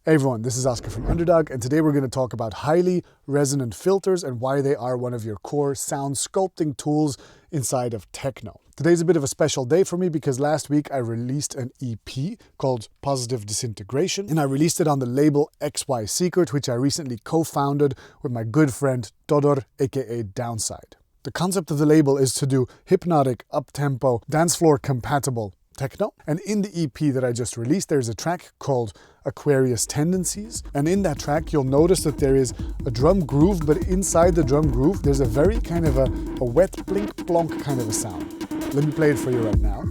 Hey everyone, this is Oscar from Underdog, and today we're going to talk about highly resonant filters and why they are one of your core sound sculpting tools inside of techno. Today's a bit of a special day for me because last week I released an EP called Positive Disintegration, and I released it on the label XY Secret, which I recently co-founded with my good friend Todor, aka Downside. The concept of the label is to do hypnotic, up-tempo, dance floor compatible techno. And in the EP that I just released, there's a track called Aquarius Tendencies. And in that track, you'll notice that there is a drum groove, but inside the drum groove, there's a very kind of a wet blink plonk kind of a sound. Let me play it for you right now.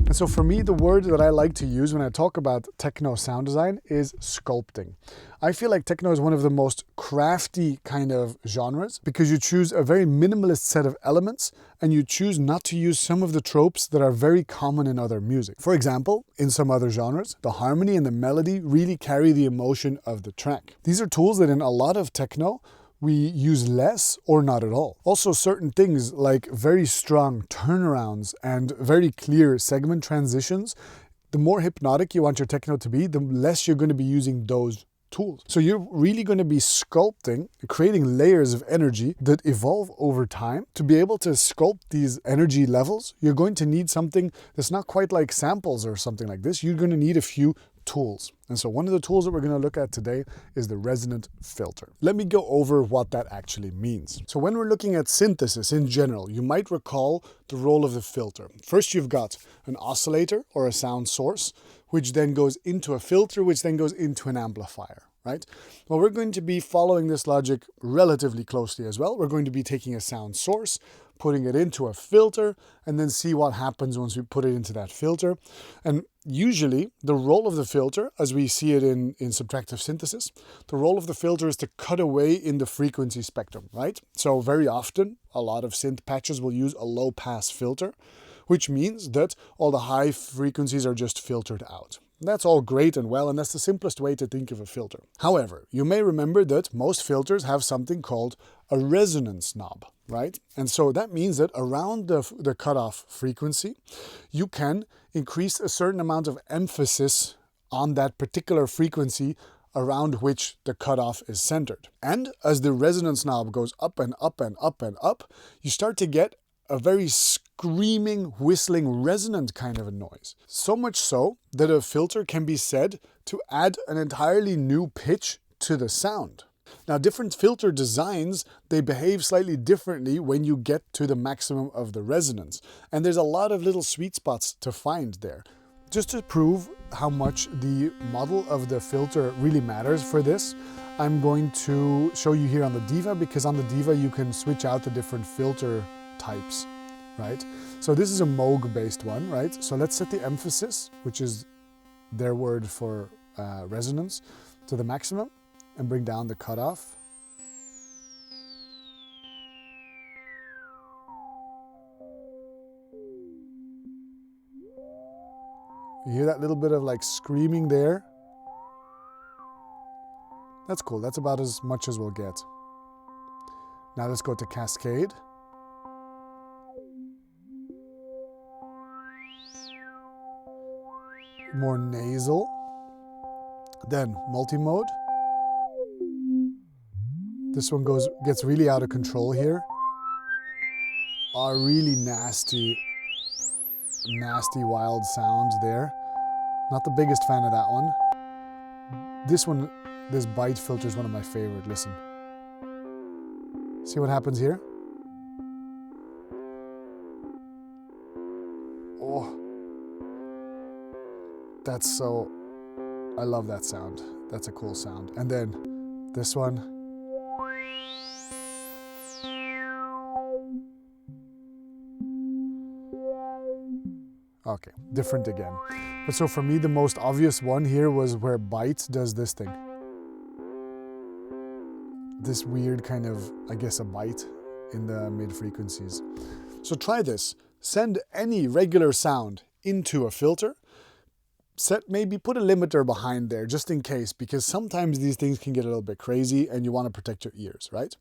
And so for me, the word that I like to use when I talk about techno sound design is sculpting. I feel like techno is one of the most crafty kind of genres because you choose a very minimalist set of elements and you choose not to use some of the tropes that are very common in other music. For example, in some other genres, the harmony and the melody really carry the emotion of the track. These are tools that in a lot of techno, we use less or not at all. Also, certain things like very strong turnarounds and very clear segment transitions, the more hypnotic you want your techno to be, the less you're going to be using those tools. So you're really going to be sculpting, creating layers of energy that evolve over time. To be able to sculpt these energy levels, you're going to need something that's not quite like samples or something like this. You're going to need a few tools. And so one of the tools that we're going to look at today is the resonant filter. Let me go over what that actually means. So when we're looking at synthesis in general, you might recall the role of the filter. First, you've got an oscillator or a sound source, which then goes into a filter, which then goes into an amplifier, right? Well, we're going to be following this logic relatively closely as well. We're going to be taking a sound source, putting it into a filter, and then see what happens once we put it into that filter. And usually the role of the filter, as we see it in subtractive synthesis, the role of the filter is to cut away in the frequency spectrum, right? So very often, a lot of synth patches will use a low pass filter, which means that all the high frequencies are just filtered out. That's all great and well, and that's the simplest way to think of a filter. However, you may remember that most filters have something called a resonance knob, right? And so that means that around the cutoff frequency, you can increase a certain amount of emphasis on that particular frequency around which the cutoff is centered. And as the resonance knob goes up and up and up and up, you start to get a very screaming, whistling, resonant kind of a noise. So much so that a filter can be said to add an entirely new pitch to the sound. Now, different filter designs, they behave slightly differently when you get to the maximum of the resonance. And there's a lot of little sweet spots to find there. Just to prove how much the model of the filter really matters for this, I'm going to show you here on the Diva, because on the Diva you can switch out the different filter types, right? So this is a Moog based one, right? So let's set the emphasis, which is their word for resonance, to the maximum and bring down the cutoff. You hear that little bit of like screaming there? That's cool. That's about as much as we'll get. Now let's go to Cascade. More nasal. Then multi-mode. This one gets really out of control here. Really nasty wild sounds there. Not the biggest fan of that one. This bite filter is one of my favorite. Listen. See what happens here? Oh. I love that sound. That's a cool sound. And then this one. Okay, different again. But so for me, the most obvious one here was where Byte does this thing. This weird kind of, I guess, a bite in the mid frequencies. So try this. Send any regular sound into a filter. put a limiter behind there just in case, because sometimes these things can get a little bit crazy and you want to protect your ears, right?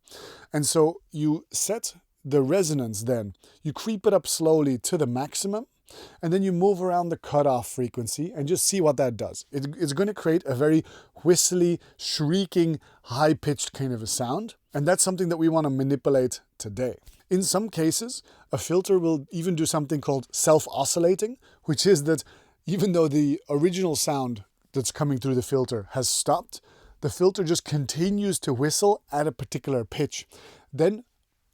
And so you set the resonance then. You creep it up slowly to the maximum, and then you move around the cutoff frequency and just see what that does. It's going to create a very whistly, shrieking, high-pitched kind of a sound. And that's something that we want to manipulate today. In some cases, a filter will even do something called self-oscillating, which is that even though the original sound that's coming through the filter has stopped, the filter just continues to whistle at a particular pitch. Then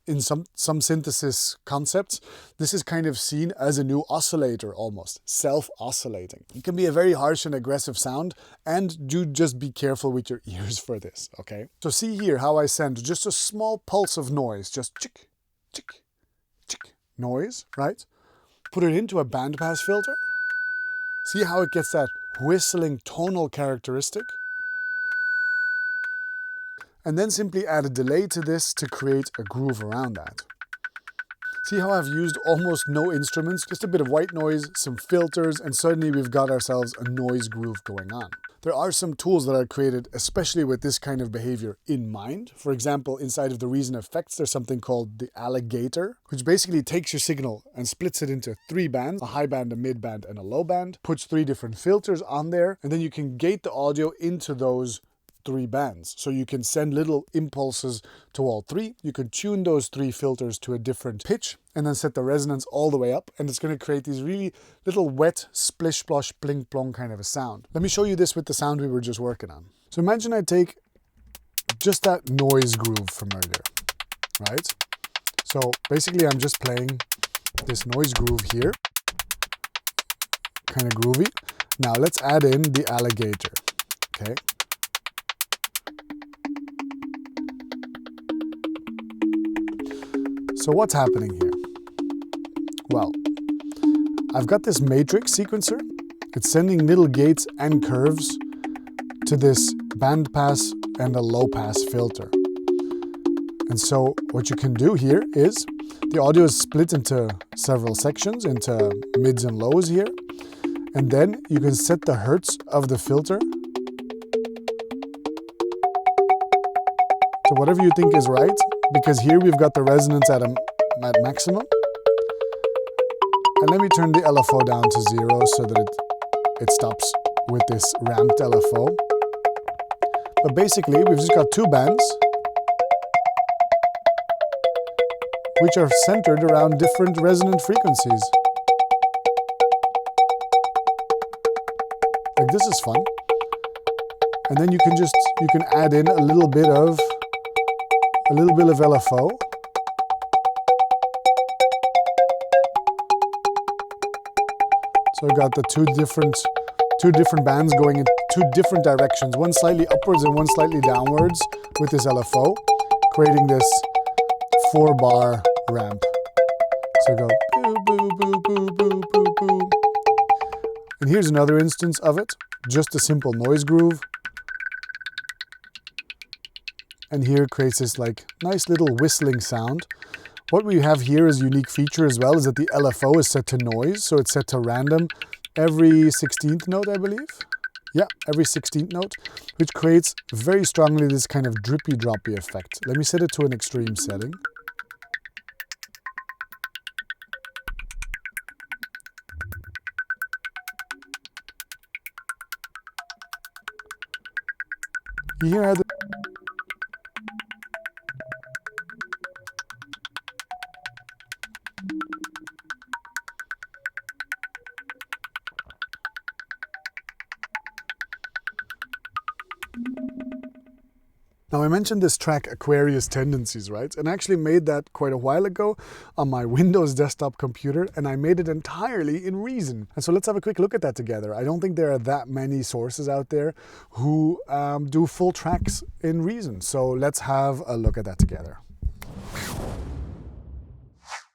in some synthesis concepts, this is kind of seen as a new oscillator almost, self-oscillating. It can be a very harsh and aggressive sound, and do just be careful with your ears for this, okay? So see here how I send just a small pulse of noise, just chick, chick, chick noise, right? Put it into a bandpass filter. See how it gets that whistling tonal characteristic? And then simply add a delay to this to create a groove around that. See how I've used almost no instruments, just a bit of white noise, some filters, and suddenly we've got ourselves a noise groove going on. There are some tools that are created especially with this kind of behavior in mind. For example, inside of the Reason effects, there's something called the Alligator, which basically takes your signal and splits it into 3 bands, a high band, a mid band, and a low band, puts 3 different filters on there, and then you can gate the audio into those 3 bands. So you can send little impulses to all 3. You can tune those 3 filters to a different pitch and then set the resonance all the way up. And it's going to create these really little wet, splish, splosh, bling, plong kind of a sound. Let me show you this with the sound we were just working on. So imagine I take just that noise groove from earlier, right? So basically I'm just playing this noise groove here, kind of groovy. Now let's add in the Alligator, okay? So what's happening here? Well, I've got this matrix sequencer. It's sending little gates and curves to this band pass and a low pass filter. And so what you can do here is the audio is split into several sections, into mids and lows here. And then you can set the hertz of the filter to whatever you think is right, because here we've got the resonance at maximum. And let me turn the LFO down to 0 so that it stops with this ramped LFO. But basically we've just got 2 bands which are centered around different resonant frequencies. Like, this is fun. And then you can add in a little bit of LFO. So I've got the two different bands going in 2 different directions, one slightly upwards and one slightly downwards with this LFO, creating this 4-bar ramp. So go boo, boo, boo, boo, boo, boo, boo. And here's another instance of it, just a simple noise groove. And here creates this like nice little whistling sound. What we have here as a unique feature as well is that the LFO is set to noise, so it's set to random every 16th note, I believe. Yeah, every 16th note, which creates very strongly this kind of drippy droppy effect. Let me set it to an extreme setting. You hear how the Now I mentioned this track Aquarius Tendencies, right? And I actually made that quite a while ago on my Windows desktop computer, and I made it entirely in Reason. And so let's have a quick look at that together. I don't think there are that many sources out there who do full tracks in Reason. So let's have a look at that together.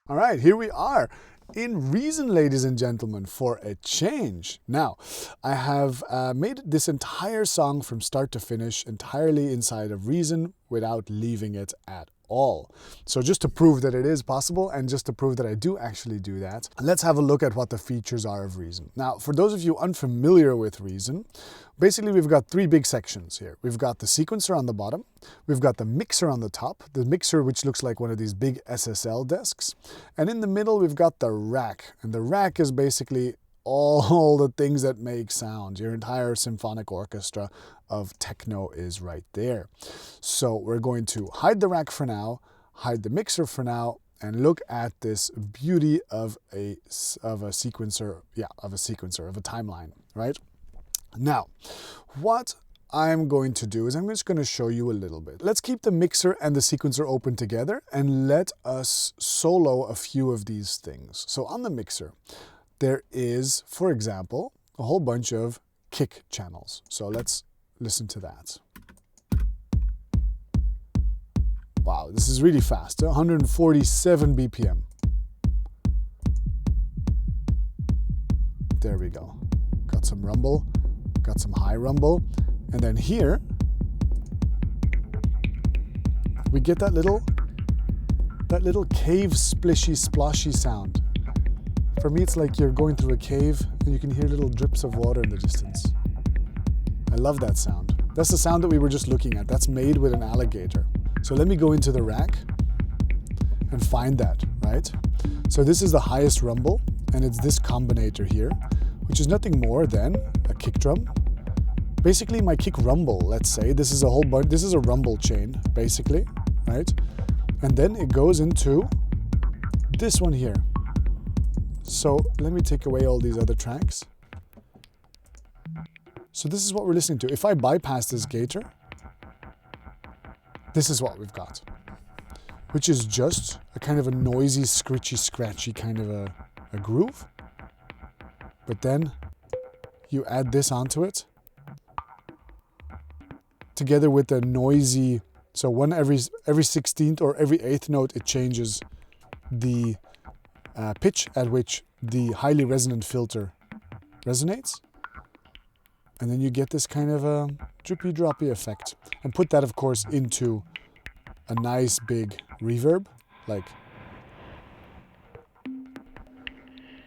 All right, here we are. In Reason, ladies and gentlemen, for a change. Now, I have made this entire song from start to finish entirely inside of Reason without leaving it at all. So just to prove that it is possible and just to prove that I do actually do that, let's have a look at what the features are of Reason. Now, for those of you unfamiliar with Reason, basically we've got three big sections here. We've got the sequencer on the bottom, we've got the mixer on the top, the mixer which looks like one of these big SSL desks, and in the middle we've got the rack, and the rack is basically all the things that make sound. Your entire symphonic orchestra of techno is right there. So we're going to hide the rack for now, hide the mixer for now, and look at this beauty of a sequencer, of a timeline, right? Now, what I'm going to do is I'm just going to show you a little bit. Let's keep the mixer and the sequencer open together and let us solo a few of these things. So on the mixer, there is, for example, a whole bunch of kick channels. So let's listen to that. Wow, this is really fast, 147 BPM. There we go. Got some rumble, got some high rumble. And then here, we get that little cave splishy splashy sound. For me, it's like you're going through a cave and you can hear little drips of water in the distance. I love that sound. That's the sound that we were just looking at. That's made with an Alligator. So let me go into the rack and find that, right? So this is the highest rumble, and it's this combinator here, which is nothing more than a kick drum. Basically my kick rumble, let's say, this is a whole bunch, this is a rumble chain, basically, right? And then it goes into this one here. So let me take away all these other tracks. So this is what we're listening to. If I bypass this gator, this is what we've got, which is just a kind of a noisy, scritchy, scratchy kind of a groove. But then you add this onto it, together with the noisy, so every 16th or every 8th note, it changes the pitch at which the highly resonant filter resonates. And then you get this kind of a drippy droppy effect. And put that, of course, into a nice big reverb. Like,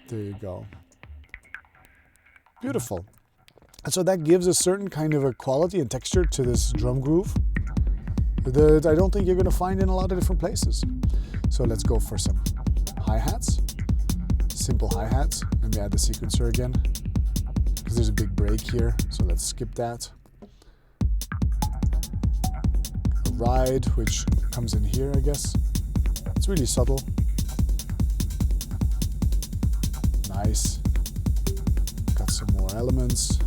there you go. Beautiful. And so that gives a certain kind of a quality and texture to this drum groove that I don't think you're going to find in a lot of different places. So let's go for some hi-hats. Simple hi-hats. Let me add the sequencer again, because there's a big break here, so let's skip that. A ride, which comes in here, I guess. It's really subtle. Nice. Got some more elements.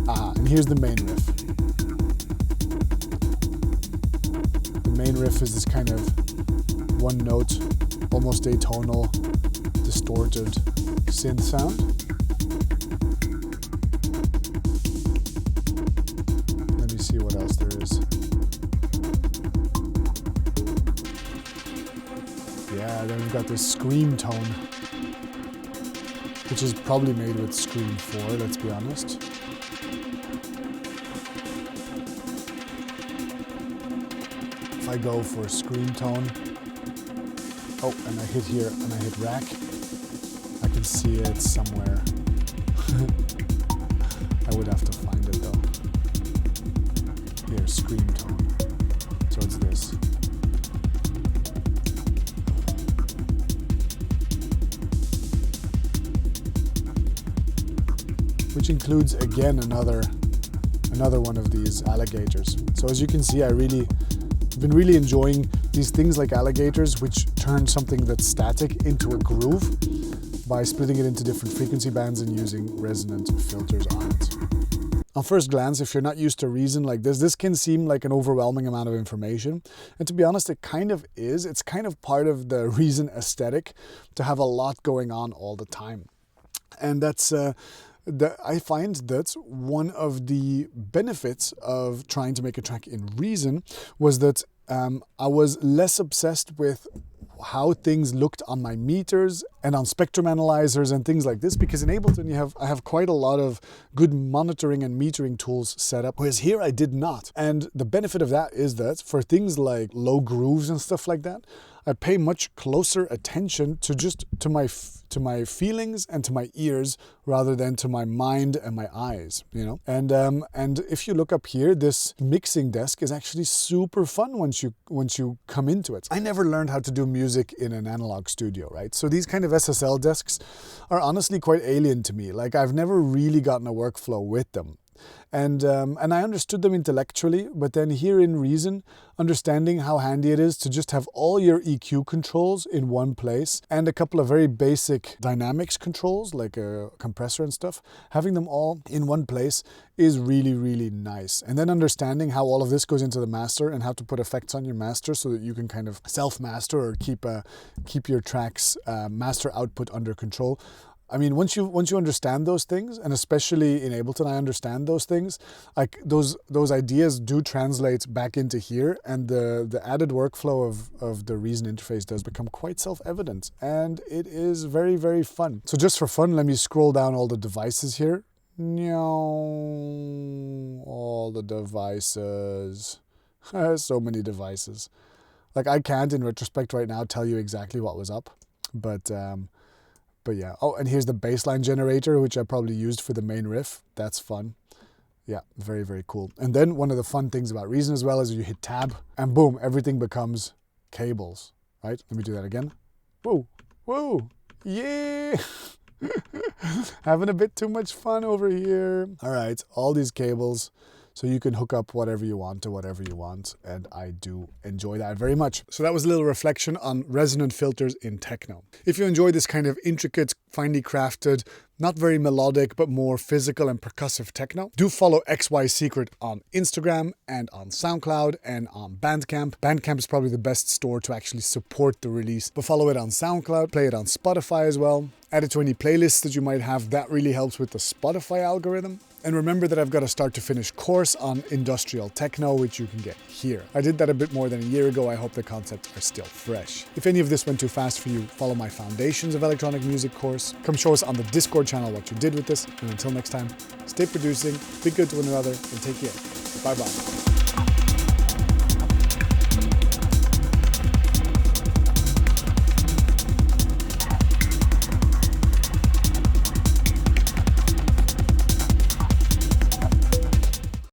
And here's the main riff. The main riff is this kind of one note, almost atonal, distorted synth sound. Let me see what else there is. Yeah, then we've got this scream tone, which is probably made with Scream 4, let's be honest. If I go for scream tone, oh, and I hit here and I hit rack, I can see it somewhere. I would have to find it though. Here, scream tone. So it's this. Which includes again another one of these alligators. So as you can see, I've been really enjoying these things like alligators, which turn something that's static into a groove by splitting it into different frequency bands and using resonant filters on it. On first glance, if you're not used to Reason like this can seem like an overwhelming amount of information. And to be honest, it kind of is. It's kind of part of the Reason aesthetic to have a lot going on all the time. And that's I find that one of the benefits of trying to make a track in Reason was that I was less obsessed with how things looked on my meters and on spectrum analyzers and things like this, because in Ableton I have quite a lot of good monitoring and metering tools set up, whereas here I did not. And the benefit of that is that for things like low grooves and stuff like that, I pay much closer attention to my feelings and to my ears rather than to my mind and my eyes, you know. And if you look up here, this mixing desk is actually super fun once you come into it. I never learned how to do music in an analog studio, right? So these kind of SSL desks are honestly quite alien to me. Like, I've never really gotten a workflow with them. And I understood them intellectually, but then here in Reason, understanding how handy it is to just have all your EQ controls in one place and a couple of very basic dynamics controls like a compressor and stuff, having them all in one place is really, really nice. And then understanding how all of this goes into the master and how to put effects on your master so that you can kind of self-master or keep your tracks master output under control. I mean, once you understand those things, and especially in Ableton, I understand those things, like those ideas do translate back into here, and the added workflow of the Reason interface does become quite self-evident, and it is very, very fun. So just for fun, let me scroll down all the devices here. All the devices. So many devices. Like, I can't, in retrospect right now, tell you exactly what was up, but yeah. Oh, and here's the bassline generator, which I probably used for the main riff. That's fun. Yeah, very, very cool. And then one of the fun things about Reason as well is you hit tab and boom, everything becomes cables, right? Let me do that again. Whoa, whoa, yeah. Having a bit too much fun over here. All right, all these cables. So you can hook up whatever you want to whatever you want, and I do enjoy that very much. So that was a little reflection on resonant filters in techno. If you enjoy this kind of intricate, finely crafted, not very melodic, but more physical and percussive techno, do follow XY Secret on Instagram and on SoundCloud and on Bandcamp. Bandcamp is probably the best store to actually support the release, but follow it on SoundCloud, play it on Spotify as well. Add it to any playlists that you might have. That really helps with the Spotify algorithm. And remember that I've got a start to finish course on industrial techno, which you can get here. I did that a bit more than a year ago. I hope the concepts are still fresh. If any of this went too fast for you, follow my Foundations of Electronic Music course. Come show us on the Discord channel what you did with this. And until next time, stay producing, be good to one another, and take care. Bye-bye.